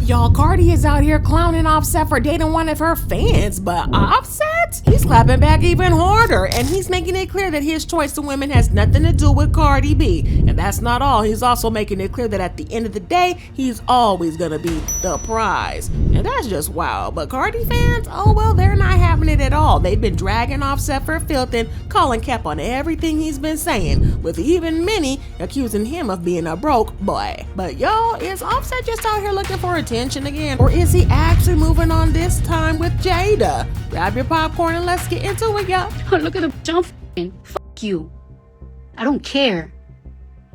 y'all, Cardi is out here clowning Offset for dating one of her fans, but Offset? He's clapping back even harder, and he's making it clear that his choice of women has nothing to do with Cardi B. And that's not all, he's also making it clear that at the end of the day, he's always gonna be the prize. And that's just wild, but Cardi fans, oh well, they're not having it at all. They've been dragging Offset for filth and calling cap on everything he's been saying, with even many accusing him of being a broke boy. But y'all, is Offset just out here looking for attention again, or is he actually moving on this time with Jayda? Grab your popcorn and let's get into it, y'all. Oh, look at the bitch I'm f***ing. Fuck you. I don't care.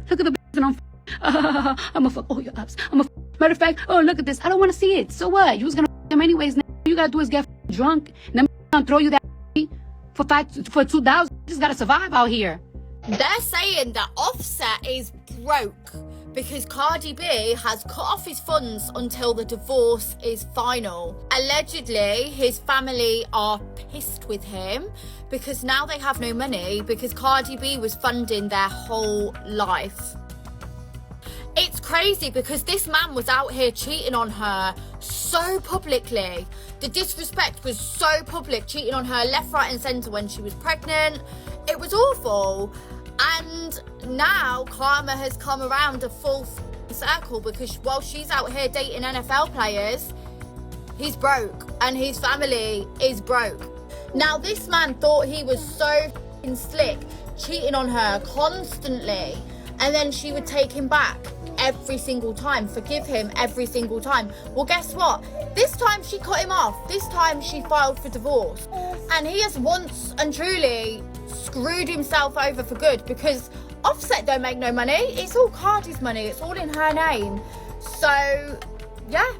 Look at the bitch that I'm a fuck all your ups. Matter of fact, oh, look at this. I don't want to see it. So what? You was gonna f*** them anyways. Now you gotta do is get drunk, and then gonna throw you that for $2. You just gotta survive out here. They're saying that Offset is broke because Cardi B has cut off his funds until the divorce is final. Allegedly, his family are pissed with him because now they have no money because Cardi B was funding their whole life. It's crazy because this man was out here cheating on her so publicly. The disrespect was so public, cheating on her left, right and centre when she was pregnant. It was awful. And now karma has come around a full circle because while she's out here dating NFL players, he's broke and his family is broke. Now this man thought he was so slick, cheating on her constantly, and then she would take him back every single time, forgive him every single time. Well, guess what? This time she cut him off. This time she filed for divorce. And he has once and truly screwed himself over for good because Offset don't make no money. It's all Cardi's money. It's all in her name. So, yeah.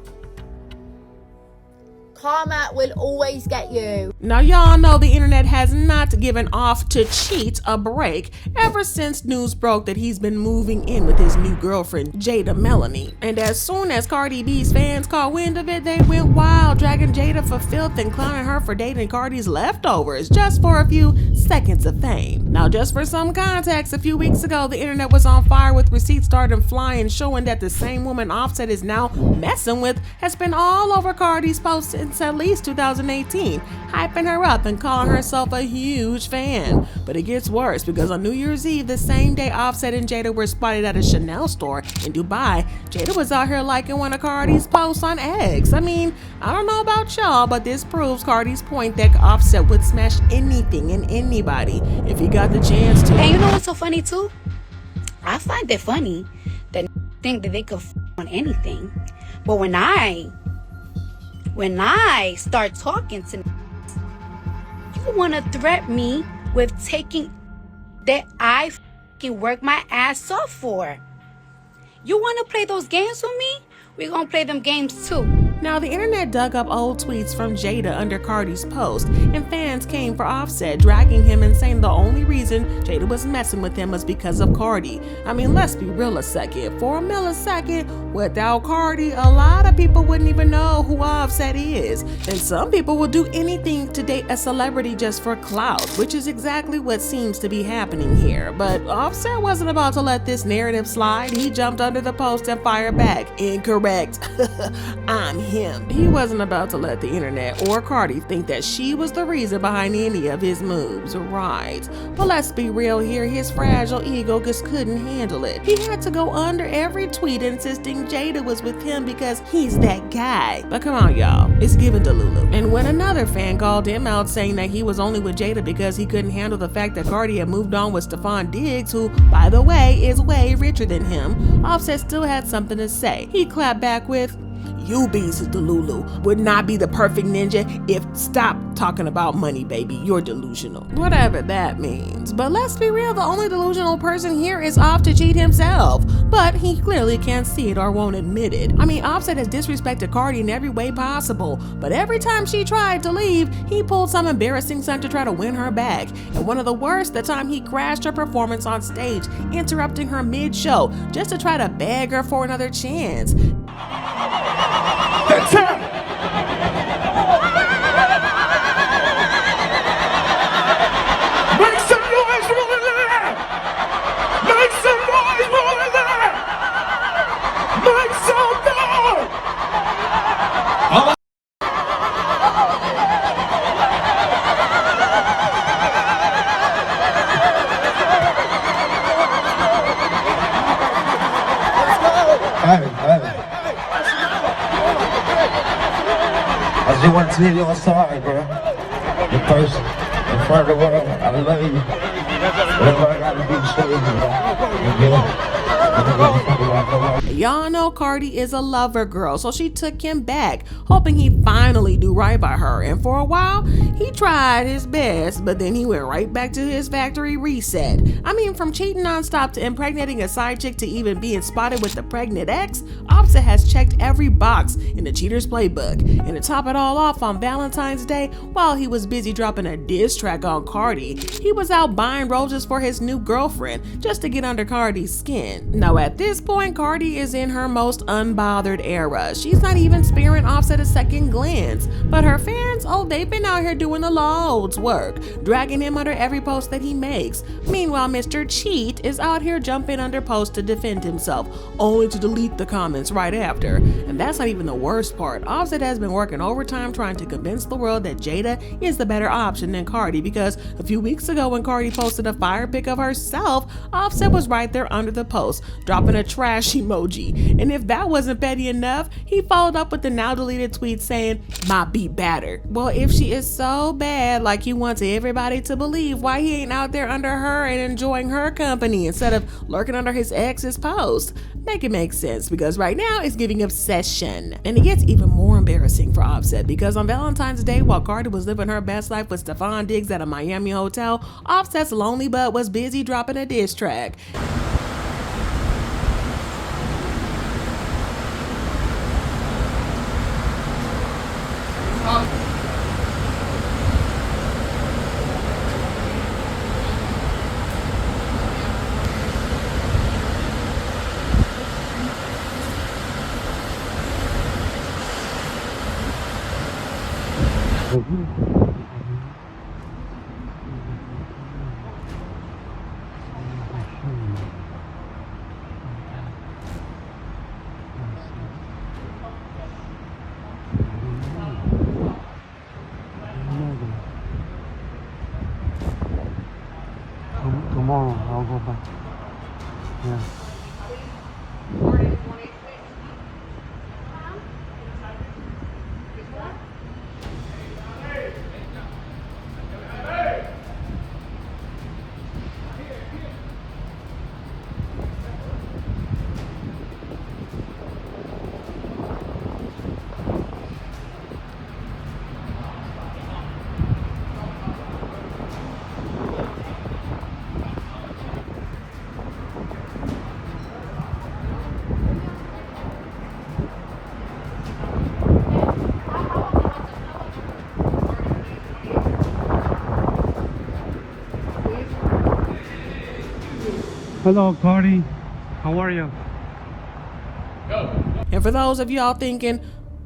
Karma will always get you. Now y'all know the internet has not given Off to Cheat a break ever since news broke that he's been moving in with his new girlfriend Jayda Melanie. And as soon as Cardi B's fans caught wind of it, they went wild, dragging Jayda for filth and clowning her for dating Cardi's leftovers just for a few seconds of fame. Now just for some context, a few weeks ago the internet was on fire with receipts starting flying showing that the same woman Offset is now messing with has been all over Cardi's posts since at least 2018, hyping her up and calling herself a huge fan. But it gets worse because on New Year's Eve, the same day Offset and Jayda were spotted at a Chanel store in Dubai, Jayda was out here liking one of Cardi's posts on X. I mean, I don't know about y'all, but this proves Cardi's point that Offset would smash anything and anybody if he got the chance to. And you know what's so funny too? I find it funny that think that they could on anything. But when I start talking to you want to threaten me with taking that I work my ass off for. You want to play those games with me? We're going to play them games too. Now, the internet dug up old tweets from Jayda under Cardi's post, and fans came for Offset, dragging him and saying the only reason Jayda was messing with him was because of Cardi. I mean, let's be real a second. For a millisecond, without Cardi, a lot of people wouldn't even know who Offset is. And some people will do anything to date a celebrity just for clout, which is exactly what seems to be happening here. But Offset wasn't about to let this narrative slide. He jumped under the post and fired back. Incorrect. I'm him. He wasn't about to let the internet or Cardi think that she was the reason behind any of his moves, right? But let's be real here, his fragile ego just couldn't handle it. He had to go under every tweet insisting Jayda was with him because he's that guy. But come on y'all, it's given to Lulu. And when another fan called him out saying that he was only with Jayda because he couldn't handle the fact that Cardi had moved on with Stefan Diggs, who, by the way, is way richer than him, Offset still had something to say. He clapped back with, "You bees is Delulu would not be the perfect ninja if stop talking about money, baby. You're delusional." Whatever that means. But let's be real, the only delusional person here is Off to Cheat himself. But he clearly can't see it or won't admit it. I mean, Offset has disrespected Cardi in every way possible, but every time she tried to leave, he pulled some embarrassing stunt to try to win her back. And one of the worst, the time he crashed her performance on stage, interrupting her mid-show just to try to beg her for another chance. That's him! Make some noise, roll it! Make some noise, roll it! Make some noise! just want to tell you I'm sorry, bro. The first, in front of the world, I love you. Whatever I gotta do to show you, bro. Y'all know Cardi is a lover girl, so she took him back, hoping he'd finally do right by her. And for a while, he tried his best, but then he went right back to his factory reset. I mean, from cheating nonstop to impregnating a side chick to even being spotted with the pregnant ex, Offset has checked every box in the cheater's playbook. And to top it all off, on Valentine's Day, while he was busy dropping a diss track on Cardi, he was out buying roses for his new girlfriend just to get under Cardi's skin. Now at this point, Cardi is in her most unbothered era. She's not even sparing Offset a second glance, but her fans, oh, they've been out here doing the Lord's work, dragging him under every post that he makes. Meanwhile, Mr. Cheat is out here jumping under posts to defend himself, only to delete the comments right after. And that's not even the worst part. Offset has been working overtime trying to convince the world that Jayda is the better option than Cardi, because a few weeks ago when Cardi posted a fire pic of herself, Offset was right there under the post, dropping a trash emoji. And if that wasn't petty enough, he followed up with the now deleted tweet saying, "My beat batter." Well, if she is so bad like he wants everybody to believe, why he ain't out there under her and enjoying her company instead of lurking under his ex's post? Make it make sense, because right now it's giving obsession. And it gets even more embarrassing for Offset, because on Valentine's Day, while Cardi was living her best life with Stefan Diggs at a Miami hotel, Offset's lonely butt was busy dropping a diss track. Tomorrow I'll go back. Yeah. Hello, Cardi. How are you? And for those of y'all thinking,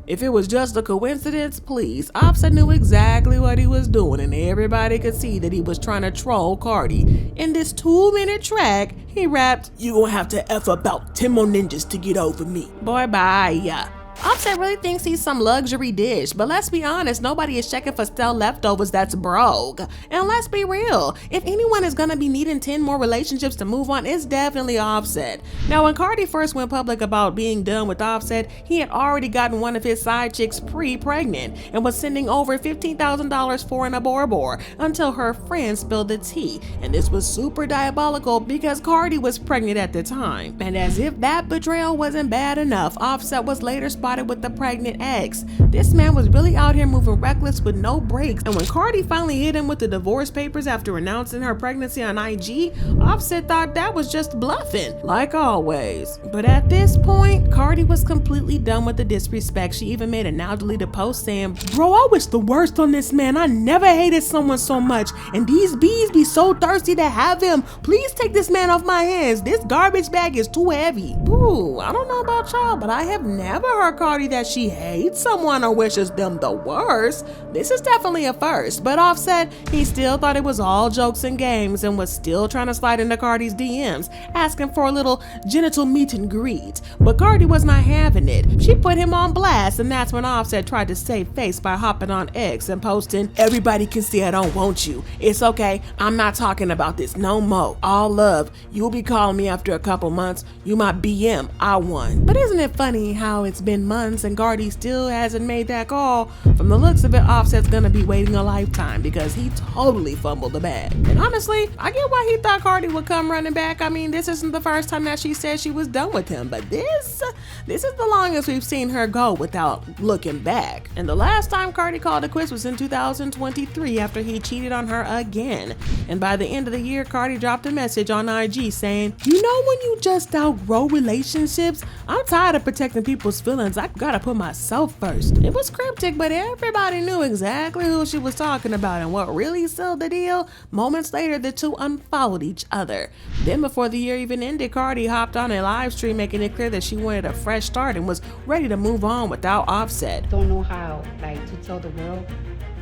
if it was just a coincidence, please, Offset knew exactly what he was doing, and everybody could see that he was trying to troll Cardi. In this 2-minute track, he rapped, "You gonna have to F about 10 more ninjas to get over me." Boy, bye. Offset really thinks he's some luxury dish, but let's be honest, nobody is checking for stale leftovers that's broke. And let's be real, if anyone is gonna be needing 10 more relationships to move on, it's definitely Offset. Now, when Cardi first went public about being done with Offset, he had already gotten one of his side chicks pre-pregnant and was sending over $15,000 for an aborbo until her friend spilled the tea. And this was super diabolical because Cardi was pregnant at the time. And as if that betrayal wasn't bad enough, Offset was later spotted with the pregnant ex. This man was really out here moving reckless with no brakes, and when Cardi finally hit him with the divorce papers after announcing her pregnancy on IG, Offset thought that was just bluffing, like always. But at this point, Cardi was completely done with the disrespect. She even made a now deleted post saying, "Bro, I wish the worst on this man. I never hated someone so much, and these bees be so thirsty to have him. Please take this man off my hands. This garbage bag is too heavy." Ooh, I don't know about y'all, but I have never heard Cardi that she hates someone or wishes them the worst. This is definitely a first, but Offset, he still thought it was all jokes and games and was still trying to slide into Cardi's DMs, asking for a little genital meet and greet. But Cardi was not having it. She put him on blast, and that's when Offset tried to save face by hopping on X and posting, "Everybody can see I don't want you. It's okay, I'm not talking about this no more. All love. You'll be calling me after a couple months. You my BM, I won." But isn't it funny how it's been months and Cardi still hasn't made that call. From the looks of it, Offset's gonna be waiting a lifetime because he totally fumbled the bag. And honestly, I get why he thought Cardi would come running back. I mean, this isn't the first time that she said she was done with him, but this is the longest we've seen her go without looking back. And the last time Cardi called it quits was in 2023 after he cheated on her again. And by the end of the year, Cardi dropped a message on IG saying, "You know when you just outgrow relationships? I'm tired of protecting people's feelings. I gotta put myself first." It was cryptic, but everybody knew exactly who she was talking about, and what really sealed the deal, moments later the two unfollowed each other. Then before the year even ended, Cardi hopped on a live stream making it clear that she wanted a fresh start and was ready to move on without Offset. Don't know how to tell the world,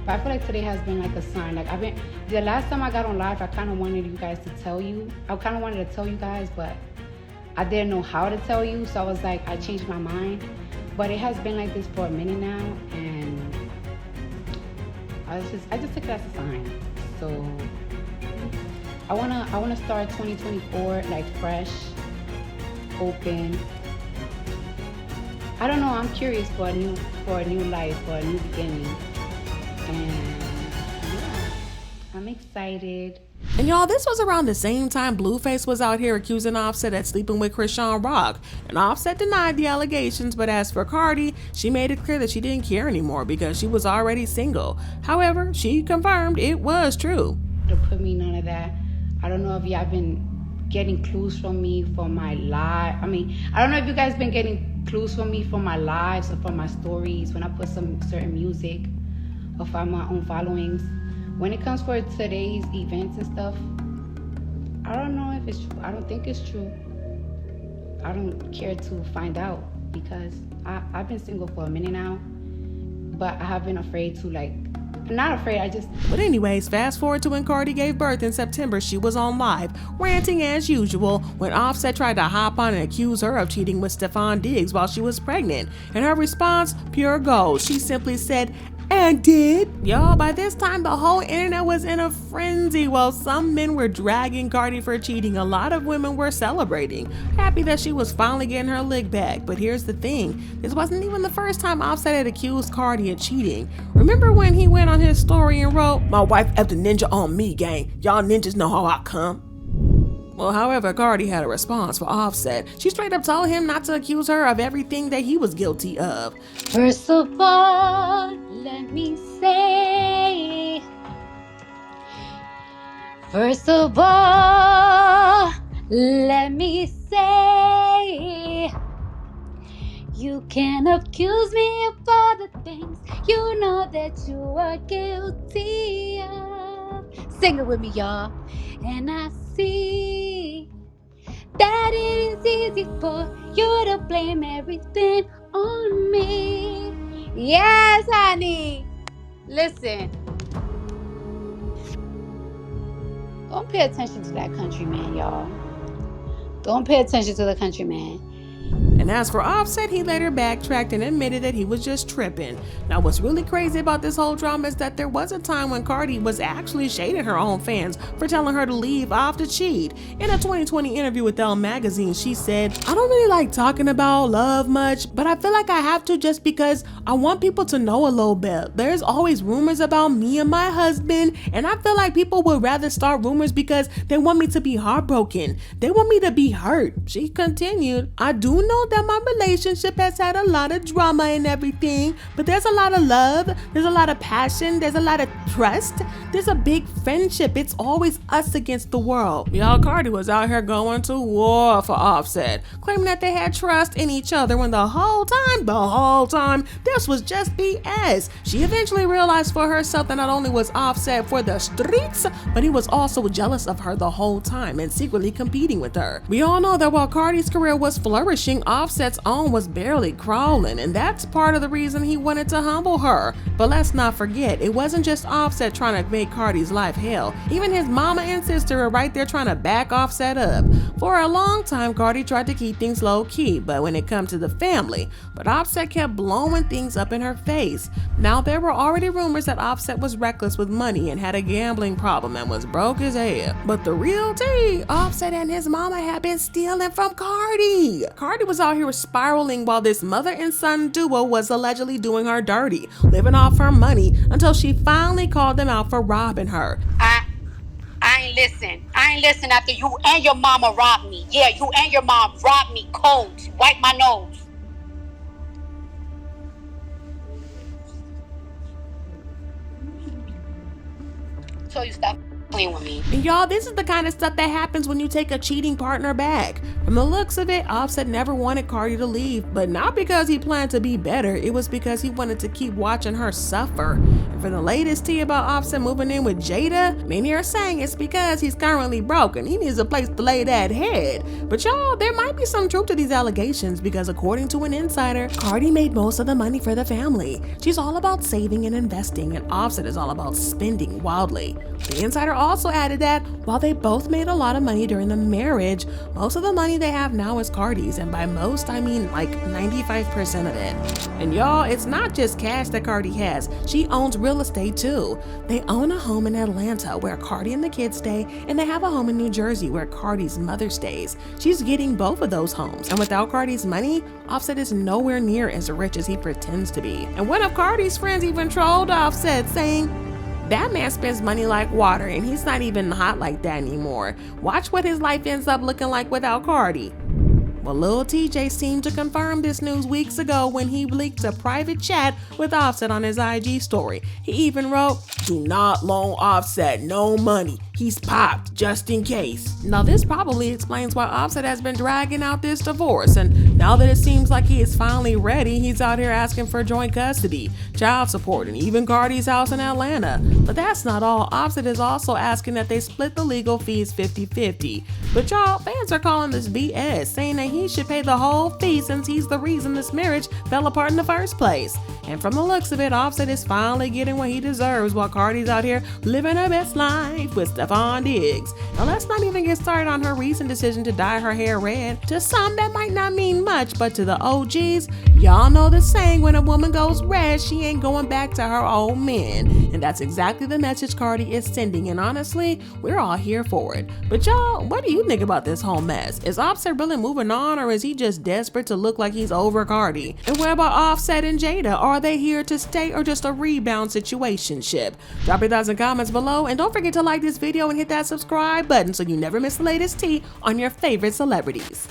but I feel like today has been like a sign. The last time I got on live, I kind of wanted you guys to tell you. I kind of wanted to tell you guys, but I didn't know how to tell you, so I was like, I changed my mind. But it has been like this for a minute now, and I just took it as a sign. So I wanna start 2024 like fresh, open. I don't know, I'm curious for a new life, for a new beginning. And yeah, I'm excited. And y'all, this was around the same time Blueface was out here accusing Offset of sleeping with Krishan Rock. And Offset denied the allegations, but as for Cardi, she made it clear that she didn't care anymore because she was already single. However, she confirmed it was true. Don't put me none of that. I don't know if y'all been getting clues from me for my live. I don't know if you guys been getting clues from me for my lives or from my stories when I put some certain music or from my own followings. When it comes for today's events and stuff, I don't know if it's true. I don't think it's true. I don't care to find out because I've been single for a minute now, but I have been afraid to not afraid, But anyways, fast forward to when Cardi gave birth in September, she was on live, ranting as usual, when Offset tried to hop on and accuse her of cheating with Stefan Diggs while she was pregnant. And her response, pure gold. She simply said, "And did?" Y'all, by this time, the whole internet was in a frenzy. While some men were dragging Cardi for cheating, a lot of women were celebrating, happy that she was finally getting her lick back. But here's the thing, this wasn't even the first time Offset had accused Cardi of cheating. Remember when he went on his story and wrote, "My wife effed a ninja on me, gang. Y'all ninjas know how I come." Well, however, Cardi had a response for Offset. She straight up told him not to accuse her of everything that he was guilty of. First of all, let me say, you can accuse me of all the things you know that you are guilty of. Sing it with me, y'all. And I see that it is easy for you to blame everything on me. Yes, honey. Listen. Don't pay attention to that country man, y'all. Don't pay attention to the country man. And as for Offset, he later backtracked and admitted that he was just tripping. Now, what's really crazy about this whole drama is that there was a time when Cardi was actually shading her own fans for telling her to leave off to cheat. In a 2020 interview with Elle magazine, she said, "I don't really like talking about love much, but I feel like I have to just because I want people to know a little bit. There's always rumors about me and my husband, and I feel like people would rather start rumors because they want me to be heartbroken. They want me to be hurt." She continued, "I do know that my relationship has had a lot of drama and everything, but there's a lot of love, there's a lot of passion, there's a lot of trust, there's a big friendship. It's always us against the world." Y'all, Cardi was out here going to war for Offset, claiming that they had trust in each other when the whole time, this was just BS. She eventually realized for herself that not only was Offset for the streets, but he was also jealous of her the whole time and secretly competing with her. We all know that while Cardi's career was flourishing, Offset's own was barely crawling, and that's part of the reason he wanted to humble her. But let's not forget, it wasn't just Offset trying to make Cardi's life hell. Even his mama and sister were right there trying to back Offset up. For a long time, Cardi tried to keep things low key, but when it comes to the family, Offset kept blowing things up in her face. Now, there were already rumors that Offset was reckless with money and had a gambling problem and was broke as hell. But the real tea, Offset and his mama had been stealing from Cardi. Cardi was out here spiraling while this mother and son duo was allegedly doing her dirty, living off her money until she finally called them out for robbing her. I ain't listen. I ain't listen after you and your mama robbed me. Yeah, you and your mom robbed me cold. Wipe my nose. So you stop playing with me. And y'all, this is the kind of stuff that happens when you take a cheating partner back. From the looks of it, Offset never wanted Cardi to leave, but not because he planned to be better, it was because he wanted to keep watching her suffer. And for the latest tea about Offset moving in with Jayda, many are saying it's because he's currently broken. He needs a place to lay that head. But y'all, there might be some truth to these allegations because according to an insider, Cardi made most of the money for the family. She's all about saving and investing, and Offset is all about spending wildly. The insider also added that while they both made a lot of money during the marriage, most of the money they have now is Cardi's, and by most I mean like 95% of it. And y'all, it's not just cash that Cardi has, she owns real estate too. They own a home in Atlanta where Cardi and the kids stay, and they have a home in New Jersey where Cardi's mother stays. She's getting both of those homes, and without Cardi's money, Offset is nowhere near as rich as he pretends to be. And one of Cardi's friends even trolled Offset, saying, "That man spends money like water and he's not even hot like that anymore. Watch what his life ends up looking like without Cardi." Well, Lil TJ seemed to confirm this news weeks ago when he leaked a private chat with Offset on his IG story. He even wrote, "Do not loan Offset no money. He's popped, just in case." Now this probably explains why Offset has been dragging out this divorce, and now that it seems like he is finally ready, he's out here asking for joint custody, child support, and even Cardi's house in Atlanta. But that's not all. Offset is also asking that they split the legal fees 50-50. But y'all, fans are calling this BS, saying that he should pay the whole fee since he's the reason this marriage fell apart in the first place. And from the looks of it, Offset is finally getting what he deserves while Cardi's out here living her best life with Stephon Diggs. Now let's not even get started on her recent decision to dye her hair red. To some that might not mean much, but to the OGs, y'all know the saying, when a woman goes red, she ain't going back to her old men. And that's exactly the message Cardi is sending, and honestly, we're all here for it. But y'all, what do you think about this whole mess? Is Offset really moving on, or is he just desperate to look like he's over Cardi? And what about Offset and Jayda? Are they here to stay or just a rebound situationship? Drop your thoughts and comments below, and don't forget to like this video and hit that subscribe button so you never miss the latest tea on your favorite celebrities.